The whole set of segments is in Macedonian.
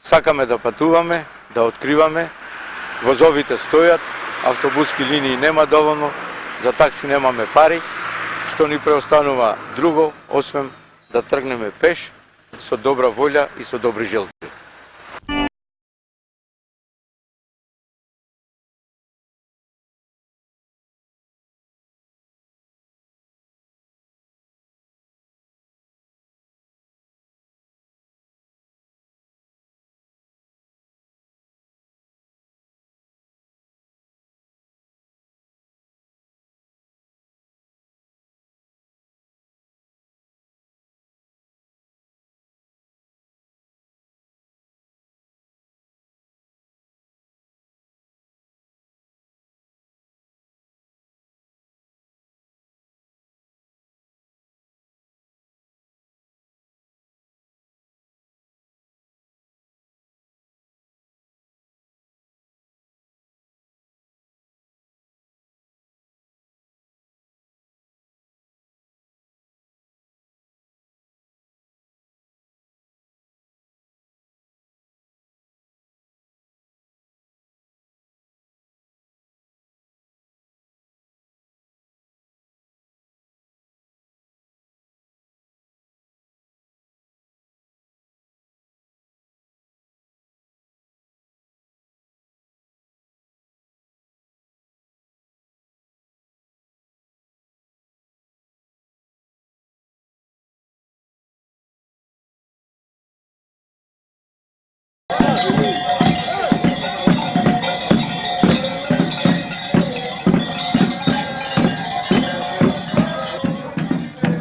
Сакаме да патуваме, да откриваме, возовите стојат, автобуски линии нема доволно, за такси немаме пари, што ни преостанува друго, освен да тргнеме пеш, со добра волја и со добри желби.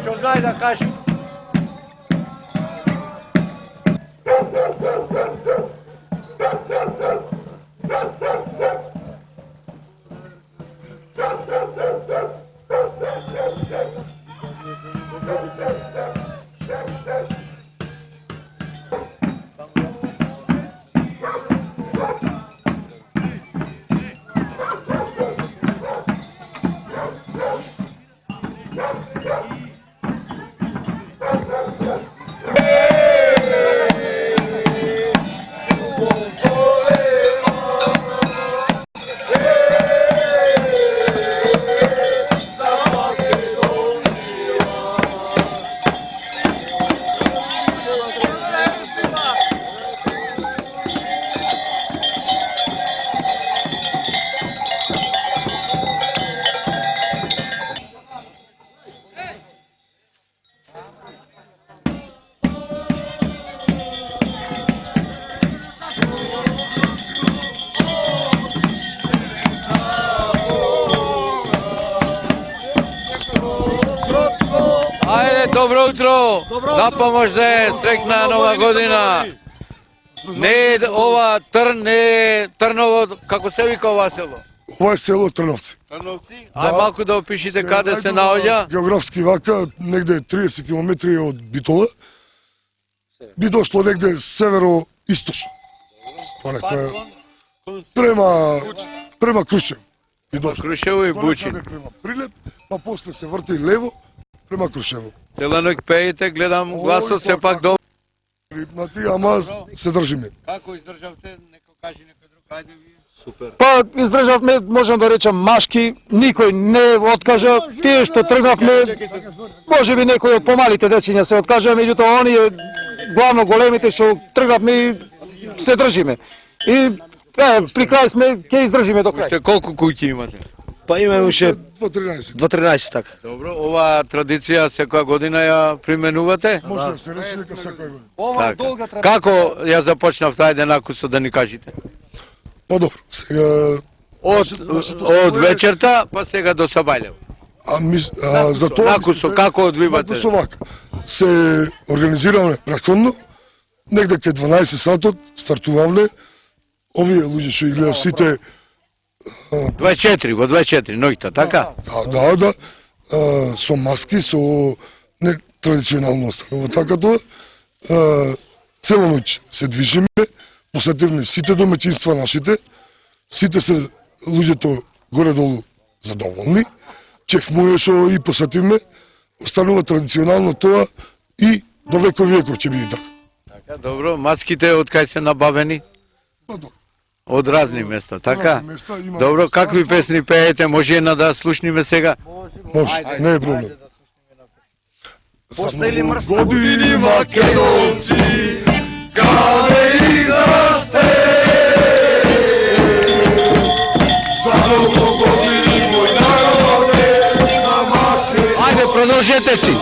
Што знај да кажи? Добро утро! Напоможде, срекна нова година! Не е ова Трн, не е Трново, како се вика ова село? Ова е село Трновци. Трновци? Ај малку да опишите каде се наоѓа. Географски вака, негде 30 км од Битола. Би дошло негде северо-источно. Према Крушево. Би дошло. Крушево и Бучин. Према Прилеп, па после се врти лево према Крушево. Цела ноќ пеете, гледам гласот се пак добро. Рипнати, ама се држиме. Како издржавте? Некој кажи некој друг, ајде ви. Супер. Па издржавме, можам да речам машки, никој не откажа. Тие што тргнавме, може би некои од помалите дечиња се откажа, меѓутоа оние главно големите што тргнавме и се држиме. И при крај сме, ќе издржиме до крај. Уште колку куќи имате? Па имаме уште 2-13 така. Добро, оваа традиција секоја година ја применувате? Може да се рече дека секоја година. Ова долга традиција. Како ја започнавте, ајде накусо да ни кажете? Па добро, сега Од вечерта па сега до Сабајлево. За тоа накусо како одвивате? Накусо вака. Се организираме претходно, негде кај 12 сатот стартувале овие луѓе што изгледа сите 24, во 24 ноќта, така? Да, со маски, со не традиционално останува така тоа. Цела ноќ се движиме, посетивме сите домаќинства нашите, сите се луѓето горе-долу задоволни. Чеф му е што и посетивме, останува традиционално тоа и до веков веков ќе биде така. Добро, маските од кај се набавени? Од разни места, така? Разни места, има Добро, какви министерство. песни пеете? Може една да слушниме сега? Може, не е проблем. После или мръсна Години македонци, каде и да сте? За много години мој народе, на махте. Ајде, продолжете си!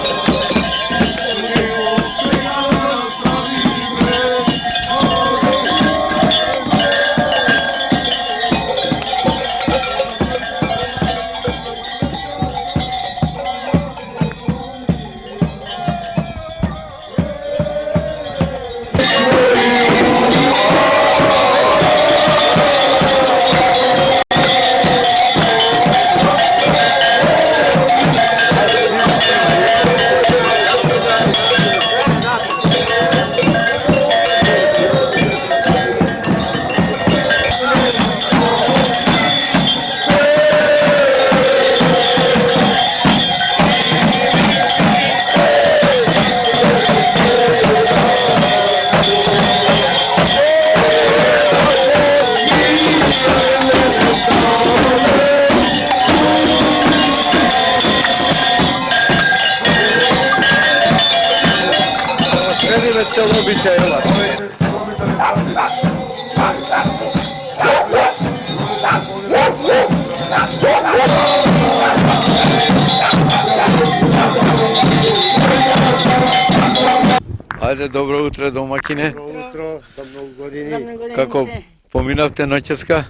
Следиме цел обичај ова. Ајде, добро утре, домакине. утро, за много години. Како поминавте ноќеска?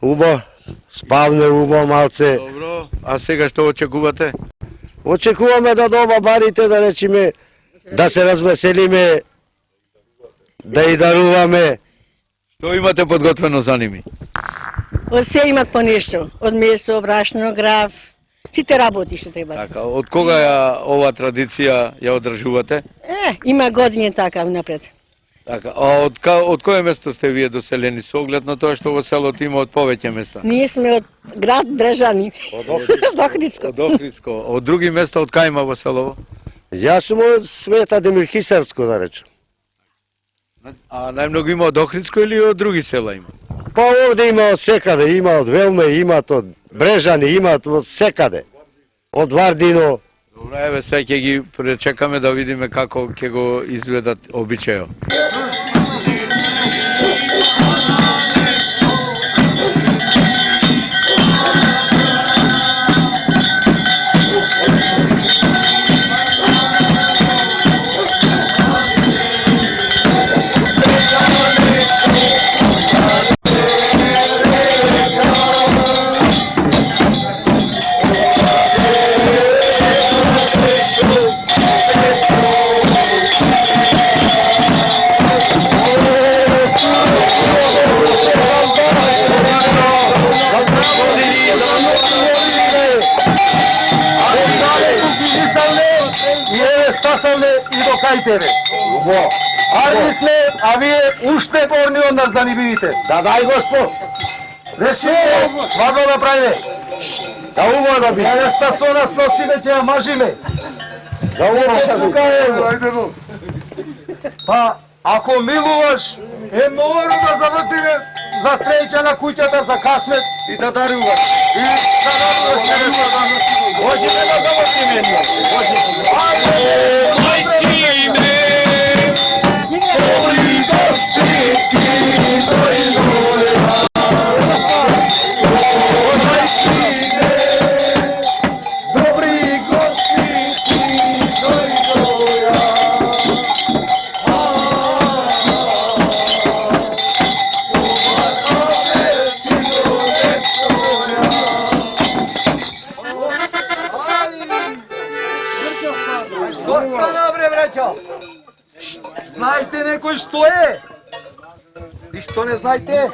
Убо, спавне убо малце. Добро. А сега што очекувате? Очекуваме да доба барите, да речиме, да се развеселиме, да и даруваме. Што имате подготвено за ними? Од се имат по нешто. Од месо, брашно, грав. Сите работи што треба. Така, од кога ја ова традиција ја одржувате? Има години така напред. Така, а од кое место сте вие доселени со оглед на тоа што во селото има од повеќе места? Ние сме од град Дрежани. Од Охридско. Од Охридско. Од други места од кај има во селово? Јас сум од Света Демир Хисарско, да речем. А најмногу има од Охридско или од други села има? Па овде има од секаде, има од Велме, имат од Брежани, имат од секаде. Од Вардино. Добро, еве сега ќе ги пречекаме да видиме како ќе го изведат обичајот. И до кајтере. Арни сме, а вие уште порни од нас да ни бидите. Да дај Господ. Речи, свадба да правиме. За убаво да биде. Невеста со нас носиме, ќе ја мажиме. За убаво да биде. Ајде, но. Па, ако милуваш, е мора да завртиме за стреќа на куќата, за касмет и да даруваш. И да даруваш невеста. Можеме да завртиме едно. Доста набре, бреќо! Знаете некој што е? И што не знаете?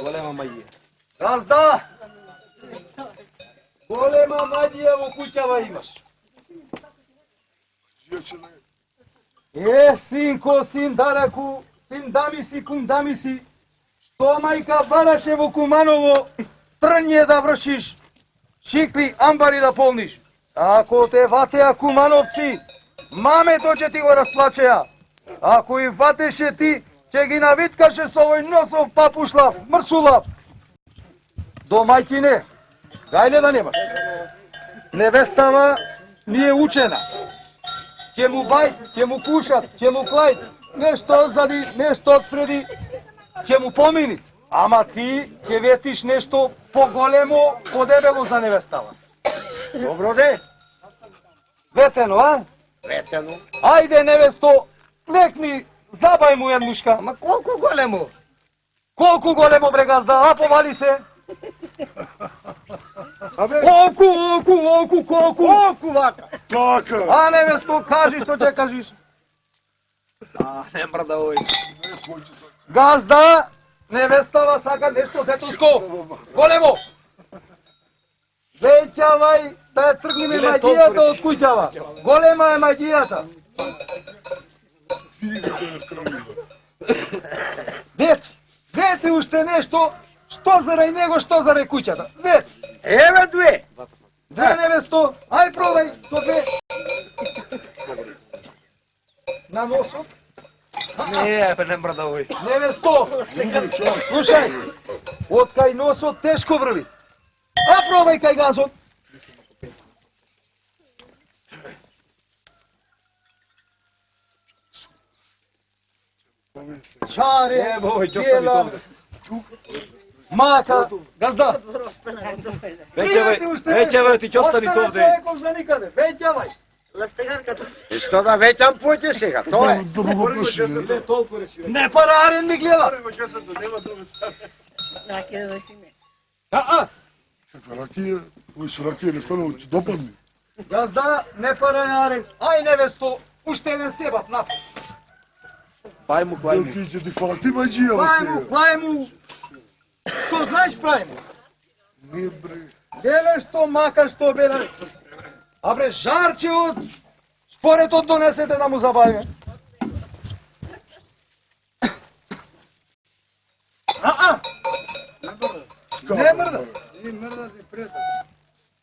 Голема маѓија. Газда! Голема маѓија во куќава имаш. Синко, син Дараку, син Дамиси, кум Дамиси, што мајка бараше во Куманово, трње да вршиш, шикли, амбари да полниш. Ако те ватеа кумановци, Мамето ќе ти го расплачеја. Ако и фатеше ти, ќе ги навиткаше со овој носов папушлав, мрсулав. До мајчине, гајле да немаш. Невестава ни е учена. Ќе му бајт, ќе му пушат, ќе му клајт, нешто одзади, нешто отпреди, ќе му поминит. Ама ти ќе ветиш нешто поголемо, подебело за невестава. Добро де? Ветено, а? Ветено. Ајде, невесто, лекни, забај му еднушка. Ама колку големо? Колку големо бре газда, а повали се. Колку. Колку вака? Така. А невесто, кажи што ќе кажиш. Не мрда овој. Газда, невестава сака нешто сетуско. Големо. Веќавај да ја тргниме мајдијата од куќава. Голема е мајдијата. Вете уште нешто, што зарај него, што зарај куќата. Вет. Еве две. Две невесто, ај пробај со две. На носот. Не мрда овој. Невесто, слушај, од кај носот тешко врви. А пробај кај газот. Чаре, гела, мака, газда. Веќавај, ти ќе остани Остана овде. човеков за никаде, веќавај. И што да веќам поќе сега, тоа е. Добро прашање. Не парарен ми гледа. Ракија да носиме. Каква ракија? Овој со ракија не станува, ќе допадне. Газда, не парајарен. Ај невесто, уште еден себап напад. Пај му, клај ми. Ќе ќе ти фати мајџија во сега. Клај му. Што знаеш прај му? Не бре. Деле што мака, што бела. А бре, жарче од шпоретот донесете да му забавиме. Не мрда.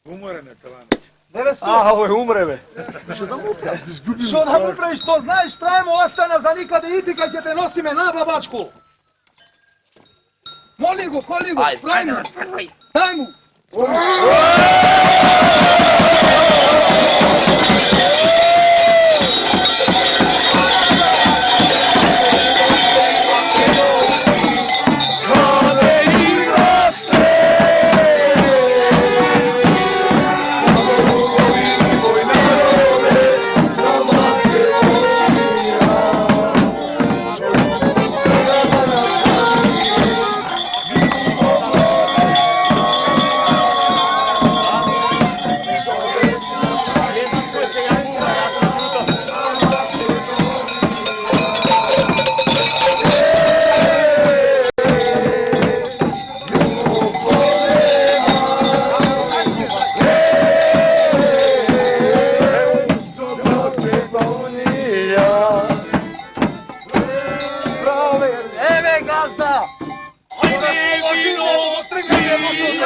Уморен е цела ноќ. Невесто. Овој умре бе. Изгуби. Што да му правиш, што знаеш, прајмо остана за никаде и ти кај ќе те носиме на бабачко. Моли го, коли го, прајмо. Дај му. Еве газда! Ајде, машино, тргнете носот.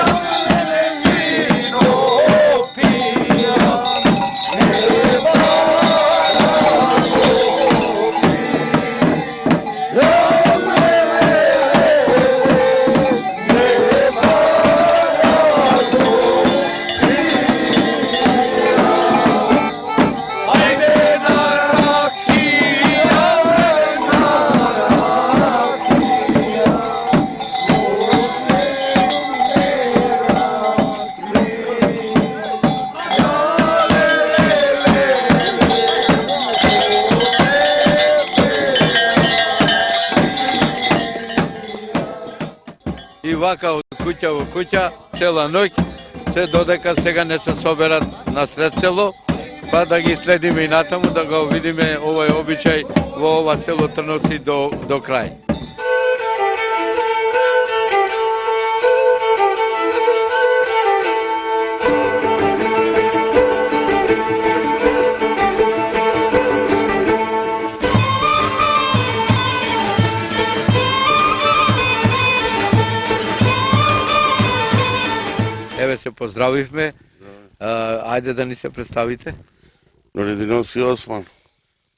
И вака од куќа во куќа, цела ноќ, се додека сега не се соберат на сред село, па да ги следиме и натаму, да го видиме овој обичај во ова село Трновци до крај. Еве се поздравивме. Ајде да ни се представите. Рединовски Осман.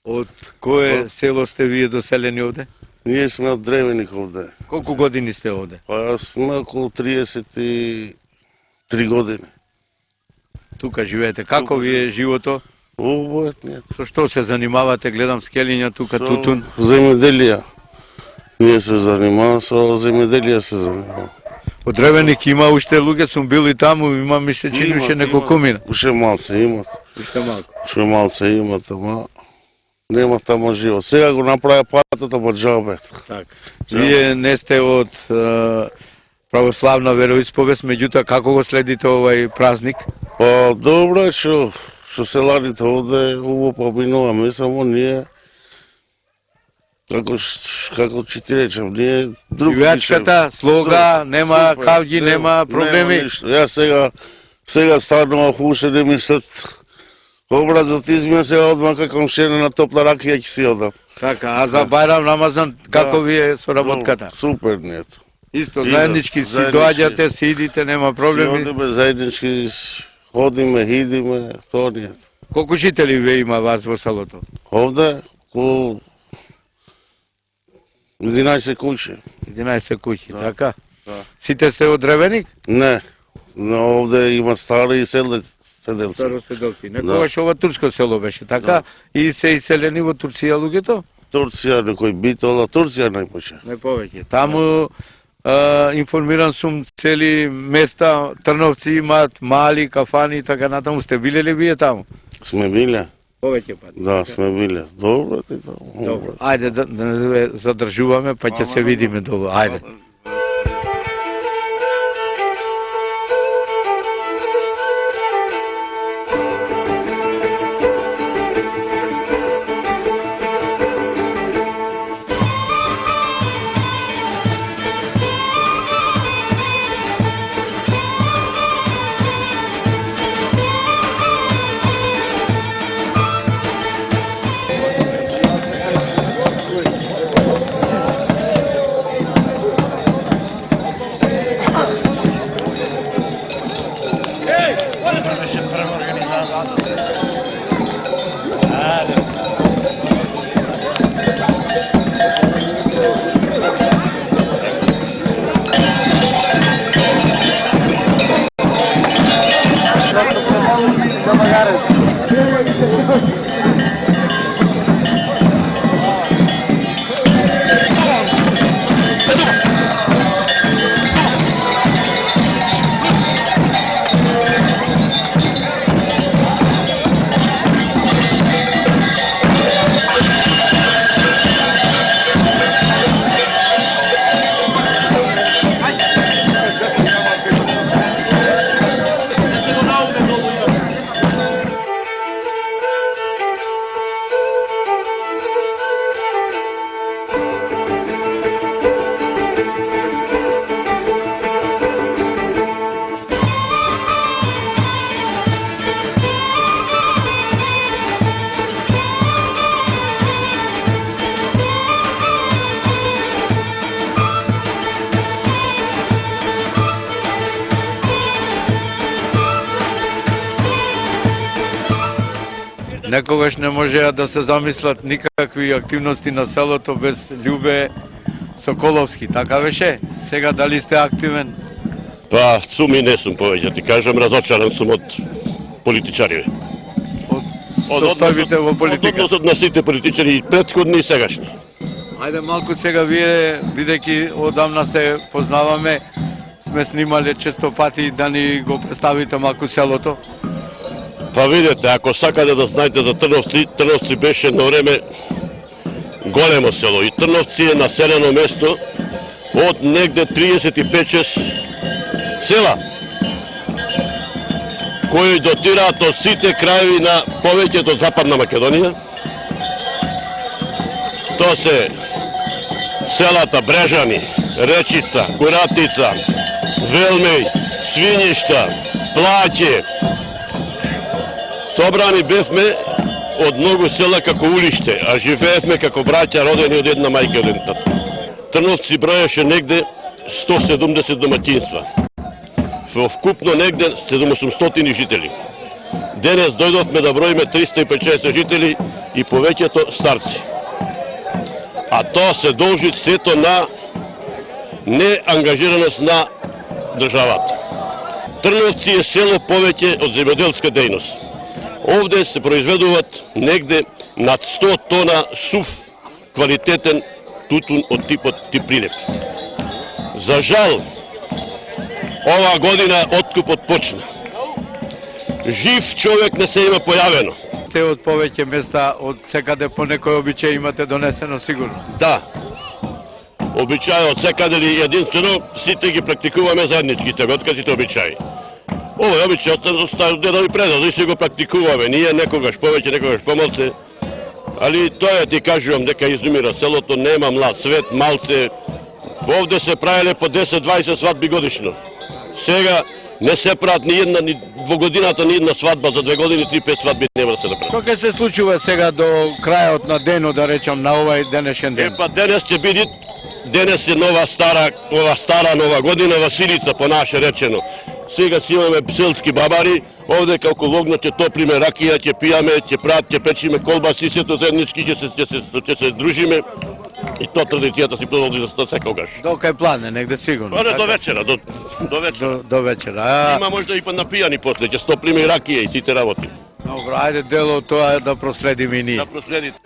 Од кое село сте вие доселени овде? Ние сме од Древеник овде. Колку години сте овде? Па јас сме околу 33 години. Тука живеете. Како ви е живото? Убојатниот. Со што се занимавате? Гледам скелиња тука, тутун. Земеделија. Ние се занимаваме со земеделија се занимаваме. Од Древеник има уште луѓе, сум бил и таму, има ми се чини уште неколкумина. Уште малце имат. Уште малку. Уште малце имат, ама нема тамо живот. Сега го направи патот, ама џабе. Така. Вие не сте од православна вероисповест, меѓутоа како го следите овај празник? Па добро е што селаните овде убаво поминуваме, само ние како ќе ти речем, ние други Живеачката, слога, нема Супер, кавги, нема проблеми. Нема ништо. Јас сега станував уште не ми се образот измија сега одма како шена на топла ракија ќе си одам. Така, а за Бајрам Рамазан како ви е со работката? Супер нието. Исто, заеднички си доаѓате, си идите, нема Си проблеми. одиме заеднички, ходиме, хидиме, тоа нието. Колку жители ве има вас во селото? Овде, околу 11 куќи. 11 куќи, така? Сите сте од Древеник? Не, но овде има стари седелци. Староседелци. Некогаш ова турско село беше, така? И се иселени во Турција луѓето? Турција, некој Битола, Турција најпоче. Не повеќе. Таму информиран сум цели места, Трновци имаат мали кафани и така натаму. Сте биле ли вие таму? Сме биле? Повеќе пати. Да, сме биле. Добро ти таму. Добро. Ајде да не ве задржуваме, па ќе се видиме долу. Ајде. Некогаш не можеа да се замислат никакви активности на селото без Љубе Соколовски, така беше? Сега дали сте активен? Па, сум и не сум повеќе, ти кажам, разочаран сум од политичари. Од составите во Од политика? односот на сите политичари, претходни и сегашни. Ајде малку сега вие, бидејќи одамна се познаваме, сме снимале често пати да ни го представите малку селото. Па видете, ако сакате да знаете за Трновци, Трновци беше на време големо село и Трновци е населено место од негде 35-6 села кои дотираат од сите крајеви на повеќето Западна Македонија. Тоа се селата Брежани, Речица, Куратица, Велмеј, Свињишта, Плаќе. Собрани бевме од многу села како улиште, а живеевме како браќа родени од една мајка и од еден тат. Трновци броеше негде 170 домаќинства. Во вкупно негде 700 жители. денес дојдовме да броиме 350 жители и повеќето старци. А тоа се должи сето на неангажираност на државата. Трновци е село повеќе од земјоделска дејност. Овде се произведуваат негде над 100 тона сув квалитетен тутун од типот типрилеп. За жал, оваа година откупот почна. Жив човек не се има појавено. Те од повеќе места, од секаде по некој обичај имате донесено сигурно. Да. Обичај од секаде ли единствено, сите ги практикуваме заедничките, откаките обичаи. Овој обичај остави дедови предови, си го практикуваме. Ние некогаш повеќе, некогаш помалце. Али тоа ти кажувам дека изумира селото, нема млад свет, малце. Овде се правеле по 10-20 свадби годишно. Сега не се прават ни една, во годината ни една свадба, за 2 години 3-5 свадби нема да се направат. Што ќе се случува сега до крајот на денот, да речам, на овај денешен ден? Епа, денес ќе биде, денес е ова стара нова година, Василица по наше речено. Сега си имаме селски бабари, овде како логно ќе топлиме ракија, ќе пијаме, ќе прават, ќе печиме колбаси, сето заеднички ќе се дружиме. И тоа традицијата си продолжи за секогаш. До кај плане, негде сигурно. Па не, до вечера, до вечера. До вечера. Има можда и па напијани после, ќе стоплиме и ракија и сите работи. Добро, ајде дело тоа да проследиме и ние. Да проследите.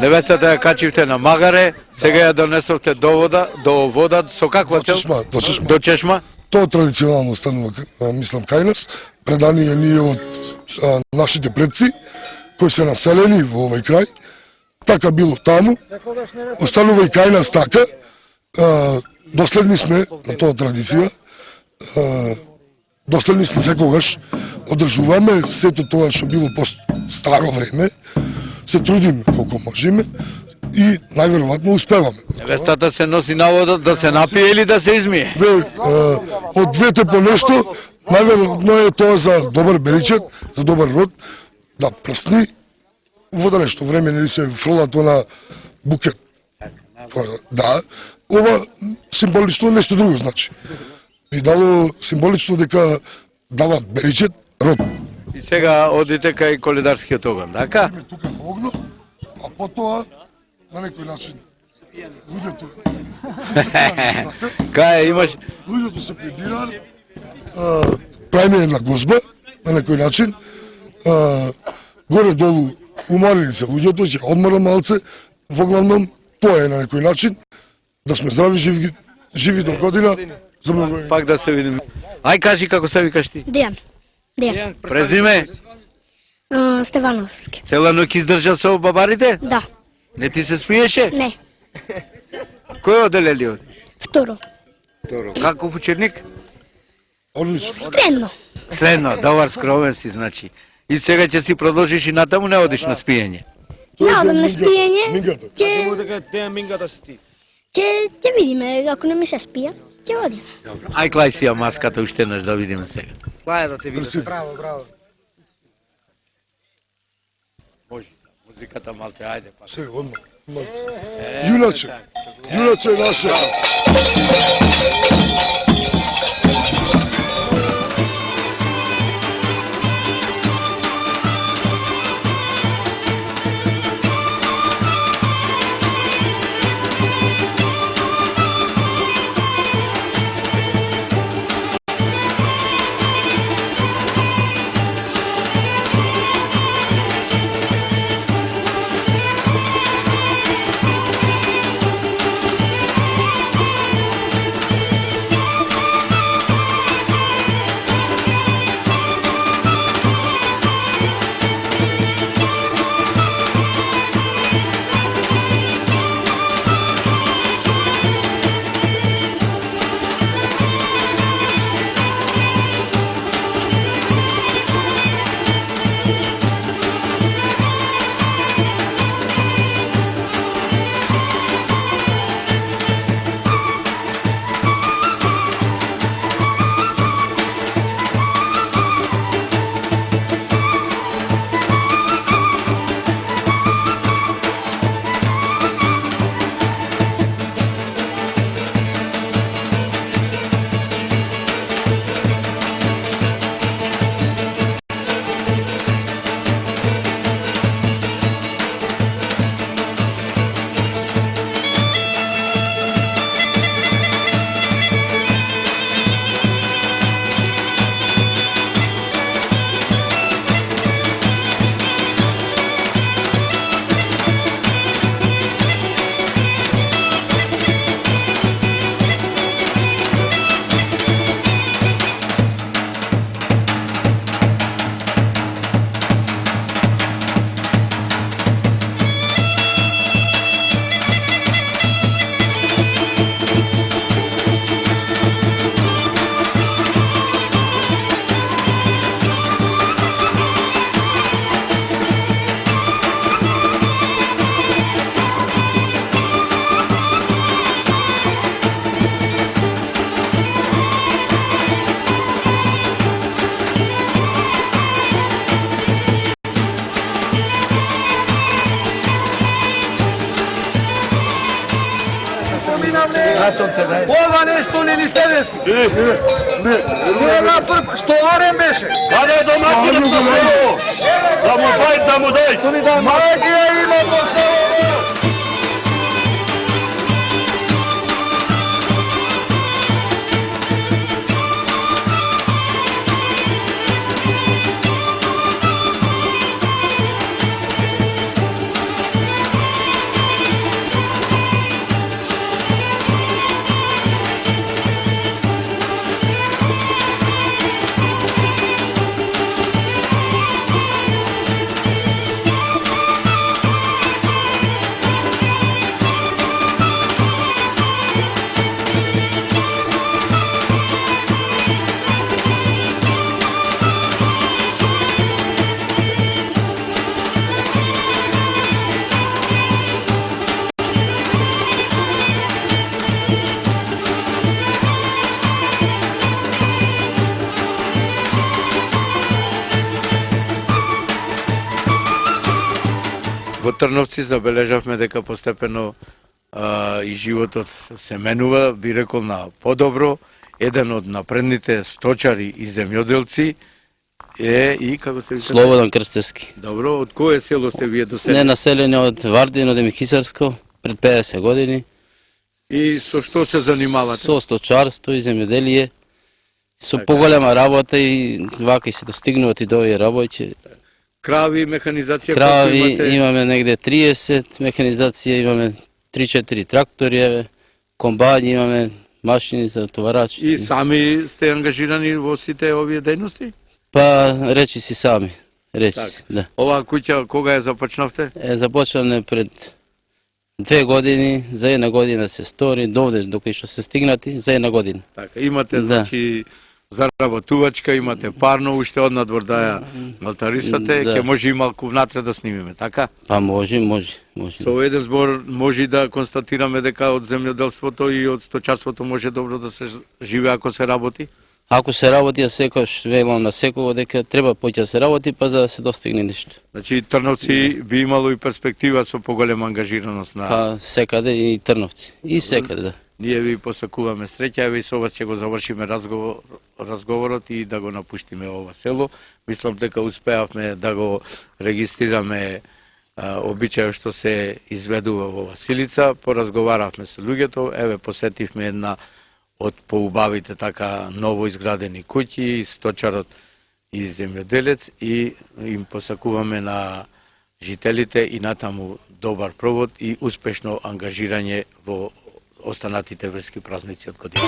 Невестата ја качивте на магаре, сега ја донесовте до вода, со каква цел? До чешма. До чешма? Тоа традиционално станува, мислам, кај нас, предани е ние од нашите предци, кои се населени во овој крај. Така било таму, останува и кај нас така. Доследни сме на тоа традиција, доследни сме секогаш, одржуваме сето тоа што било по старо време, се трудиме колку можеме и најверојатно успеваме. Невестата се носи на вода да се напие или да се измие? Од двете по нешто, најверојатно е тоа за добар беричет, за добар род, да прсни во да нешто време нели се фрла тоа на букет. Да, ова символично нешто друго значи. И дало символично дека дават беричет, род. И сега одите кај Коледарскиот оган, така? Тука во огно, а потоа на некој начин луѓето Кај имаш? луѓето се прибираат, правиме една гозба на некој начин, горе-долу уморени се луѓето, ќе одмора малце, во главном тоа е на некој начин, да сме здрави, живи до година, за многу години. Пак да се видиме. Ај кажи како се викаш ти? Дејан. Дејан. Презиме? Стевановски. Цела ноќ издржа со бабарите? Да. Не ти се спиеше? Не. Кој оделели оди? Второ. Каков ученик? Одлично. Средно. Средно, добар, скромен си, значи. И сега ќе си продолжиш и натаму, не одиш на спиење. Не одам на спиење. Мингата. Ќе видиме, ако не ми се спија, ќе одиме. Ај клај си ја маската уште наш да видиме сега. Клаја да те види. Браво, браво. Може, музиката малце, ајде па. Се, одмah. Јуначе, јуначе е наше. има нешто ли ни се деси? Се напрв, што орем беше? Каде е домакинот на село? Да му дај! Магија има во село! Во Трновци забележавме дека постепено и животот се менува, би рекол на подобро. Еден од напредните сточари и земјоделци е и како се вика? Слободан Крстевски. Добро, од кое село сте вие доселени? Не населени од Вардин, од Емихисарско, пред 50 години. И со што се занимавате? Со сточарство и земјоделие. Со Така. поголема работа и вака и се достигнуват и до овие работи. Крави, механизација, Крави колку имате? имаме негде 30, механизација имаме 3-4 трактори, еве, комбајни имаме, машини за товарачи. И сами сте ангажирани во сите овие дејности? Па речи си сами, речи Така. си, да. Оваа куќа кога ја започнавте? Започнаме пред 2 години, за една година се стори, довде докај што се стигнати, за една година. Така, имате Да. значи заработувачка, имате парно, уште однадвор да ја малтарисате, Да. ќе може и малку внатре да снимиме, така? Па може. Со еден збор може да констатираме дека од земјоделството и од сточарството може добро да се живее ако се работи? Ако се работи, ја секојаш велам на секој дека треба поќе да се работи, па за да се достигне нешто. Значи Трновци би имало и перспектива со поголема ангажираност на... Па секаде и Трновци. И секаде, да. Ние ви посакуваме среќа, еве и со вас ќе го завршиме разговорот и да го напуштиме ова село. Мислам дека успеавме да го регистрираме обичајот што се изведува во Василица, поразговаравме со луѓето, еве посетивме една од поубавите така ново изградени куќи, сточарот и земјоделец и им посакуваме на жителите и натаму добар провод и успешно ангажирање во останатите верски празници од година.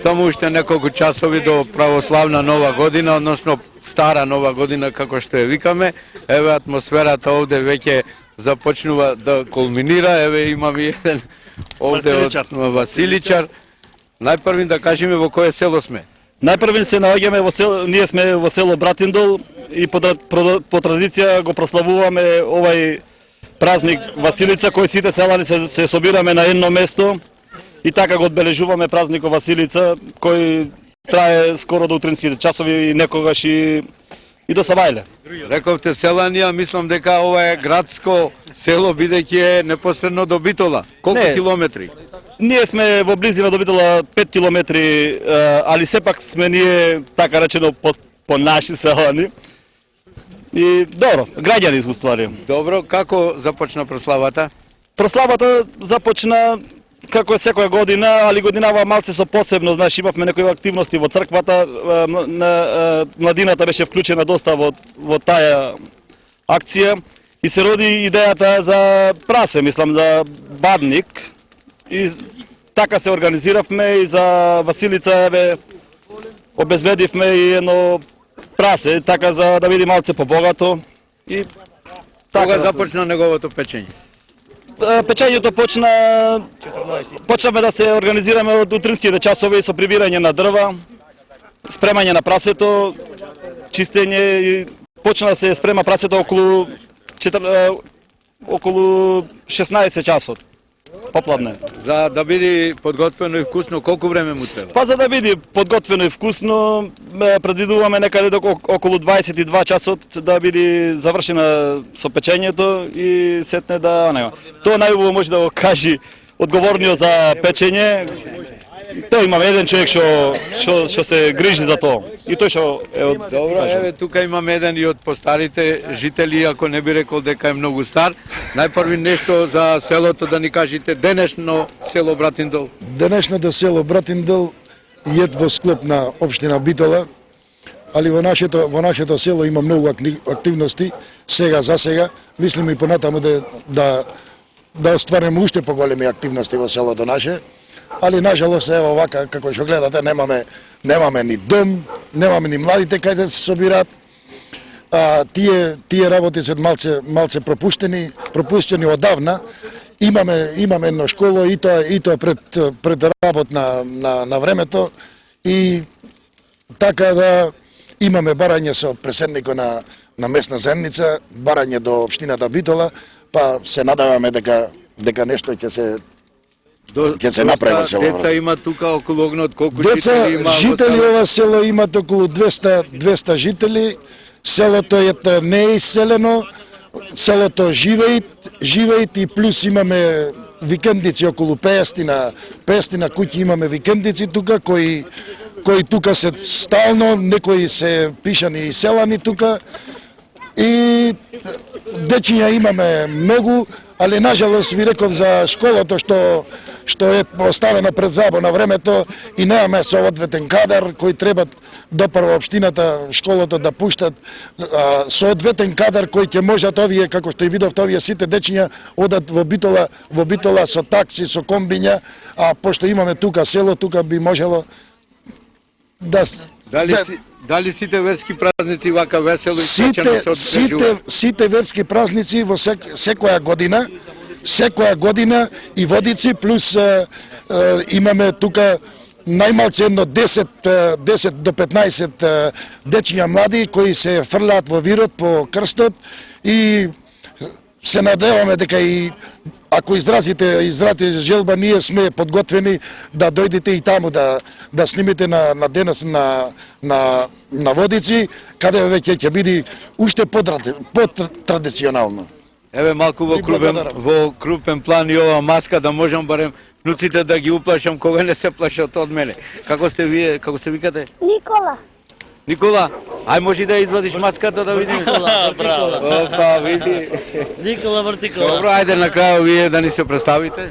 Само уште неколку часови до православна нова година, односно стара нова година како што ја викаме. Еве атмосферата овде веќе започнува да кулминира. Еве имаме еден овде од Василичар. Најпрви да кажеме во кое село сме. Најпрво се наоѓаме во село, ние сме во село Братиндол и по традиција го прославуваме овај празник Василица, кој сите селани се собираме на едно место и така го одбележуваме празникот Василица, кој трае скоро до утринските часови и некогаш и до сабајле. Рековте селани, а мислам дека ова е градско село, бидејќи е непосредно до Битола. Колку Не. километри? Ние сме во близина до Битола 5 километри, али сепак сме ние, така речено, по наши селани. И добро, граѓани сме ствари. Добро, како започна прославата? Прославата започна како е секоја година, али годинава малце со посебно, знаеш, имавме некои активности во црквата, младината беше вклучена доста во таа акција и се роди идејата за прасе, мислам, за бадник. И така се организиравме и за Василица еве обезбедивме и едно прасе, така за да биде малце побогато и така. Кога започна неговото печење? Печењето почнавме да се организираме од утринските часови со прибирање на дрва, спремање на прасето, чистење и почна да се спрема прасето околу 16 часот. Попладне. За да биде подготвено и вкусно, колку време му треба? Па за да биде подготвено и вкусно, предвидуваме некаде до околу 22 часот да биде завршена со печењето и сетне да нема. Тоа најубаво може да го кажи одговорниот за печење. Тој има еден човек што се грижи за тоа. И тој што е од... Добро, еве тука имам еден и од постарите жители, ако не би рекол дека е многу стар. Најпрви нешто за селото да ни кажете, денешно село Братиндол. Денешното село Братиндол е во склоп на општина Битола, али во нашето село има многу активности, сега за сега. Мислиме и понатаму да оствариме уште поголеми активности во селото наше. Али нажалост ево вака како што гледате немаме ни дом, немаме ни младите кај да се собираат. Тие работи се малце пропуштени одавна. Имаме едно школо и тоа пред работ на времето и така да имаме барање со преседникот на местна заедница, барање до општината Битола, па се надаваме дека нешто ќе се направи во село. Деца има тука околу огнот, колку Деца, жители има? жители ова село имат околу 200 жители. Селото е не е иселено, селото живеит и плюс имаме викендици околу 50 куќи имаме викендици тука кои тука се стално, некои се пишани и селани тука. И дечиња имаме многу, али нажалост ви реков за школото што е оставено пред забор на времето и немаме соодветен кадар кој треба допрва општината школото да пуштат соодветен кадар кој ќе можат овие, како што и видовте, овие сите дечиња одат во Битола со такси, со комбиња, а пошто имаме тука село, тука би можело да... Дали сите верски празници вака весело и свечено се одбележуваат? Сите верски празници во секоја година и водици, плюс имаме тука најмалце едно 10 до 15 дечиња млади кои се фрлаат во вирот по крстот и се надеваме дека и ако изразите желба, ние сме подготвени да дојдете и таму да снимите на денес на водици, каде веќе ќе биде уште потрадиционално. Еве малку во крупен план и ова маска да можам барем внуците да ги уплашам кога не се плашат од мене. Како сте вие, како се викате? Никола, ај може да извадиш маската да видим. Браво. Опа, види. Никола Вртикола. Добро, ајде на крај вие да ни се представите.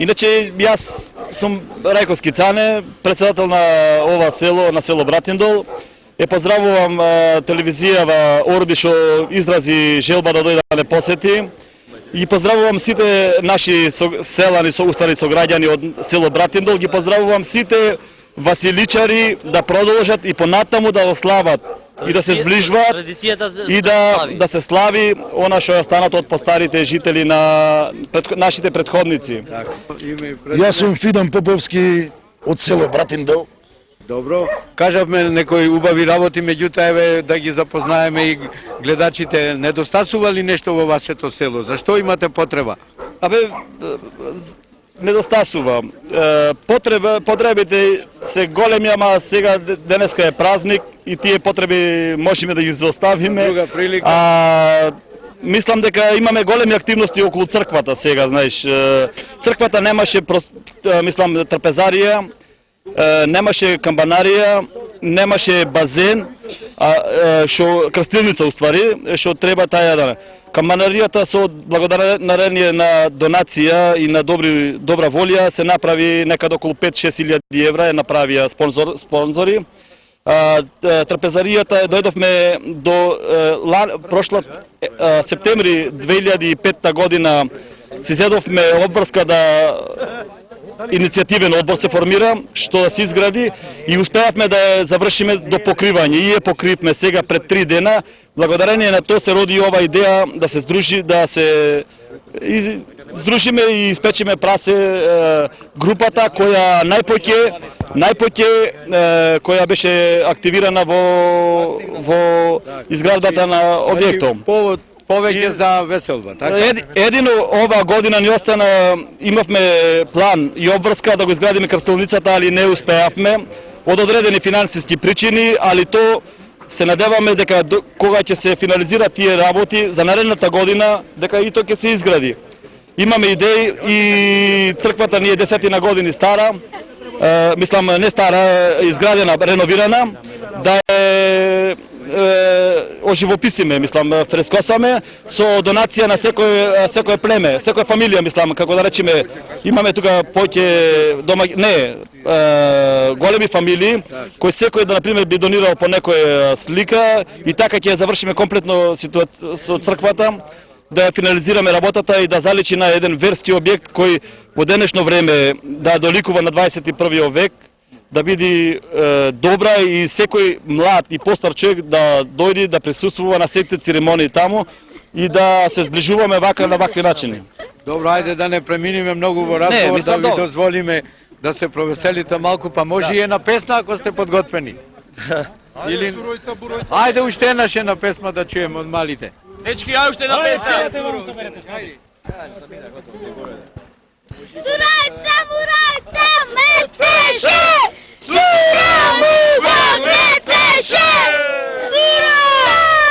Иначе јас сум Рајковски Цане, председател на ова село, на село Братиндол. Поздравувам телевизијава Орби што изрази желба да дојде да не посети. И поздравувам сите наши селани, соустани сограѓани од село Братиндол. Ги поздравувам сите василичари да продолжат и понатаму да ослават и да се зближваат и да се слави она што е останато од постарите жители на нашите претходници. Јас сум Фидан Поповски од село Братиндол. Добро. кажавме некои убави работи, меѓутоа еве да ги запознаеме и гледачите. Недостасува ли нешто во вашето село? Зашто имате потреба? Абе, недостасува. Потребите се големи, ама сега денеска е празник и тие потреби можеме да ги заоставиме. Друга прилика. Мислам дека имаме големи активности околу црквата сега, знаеш. Црквата немаше, мислам, трапезарија, немаше камбанарија, немаше базен, што крстилница уствари, што треба таја да. Камбанаријата со благодарение на донација и на добра волја се направи некаде околу 5-6 илјади евра, направија спонзори. Трапезаријата дојдовме до септември 2005 година си зедовме обврска да иницијативен одбор се формира, што да се изгради и успеавме да ја завршиме до покривање. И ја покривме сега пред 3 дена. Благодарение на тоа се роди ова идеја да се здружиме и испечеме прасе групата која најпоќе која беше активирана во изградбата на објектот. Повод повеќе за веселба, така? Едино ова година ни остана, имавме план и обврска да го изградиме крстилницата, али не успеавме од одредени финансиски причини, али то се надеваме дека кога ќе се финализира тие работи за наредната година, дека и тоа ќе се изгради. Имаме идеи и црквата ни е 10 години стара, мислам не стара, изградена, реновирана, да е оживописиме, мислам, фрескосаме со донација на секој племе, секоја фамилија, мислам, како да речеме, имаме тука поќе големи фамилии, кои секој да например би донирал по некоја слика и така ќе завршиме комплетно со црквата, да ја финализираме работата и да заличи на еден верски објект кој во денешно време да доликува на 21 век, да биде добра и секој млад и постар човек да дојде да присуствува на сите церемонии таму и да се зближуваме на вакви начини. Добро, ајде да не преминиме многу во разговор, да ви дозволиме да се провеселите малку, па може и една песна ако сте подготвени. Или ајде уште една песма да чуеме од малите. Дечки, ајде уште една песна. Сурajca, murajca, metteše, Sura mugo metteše, Sura!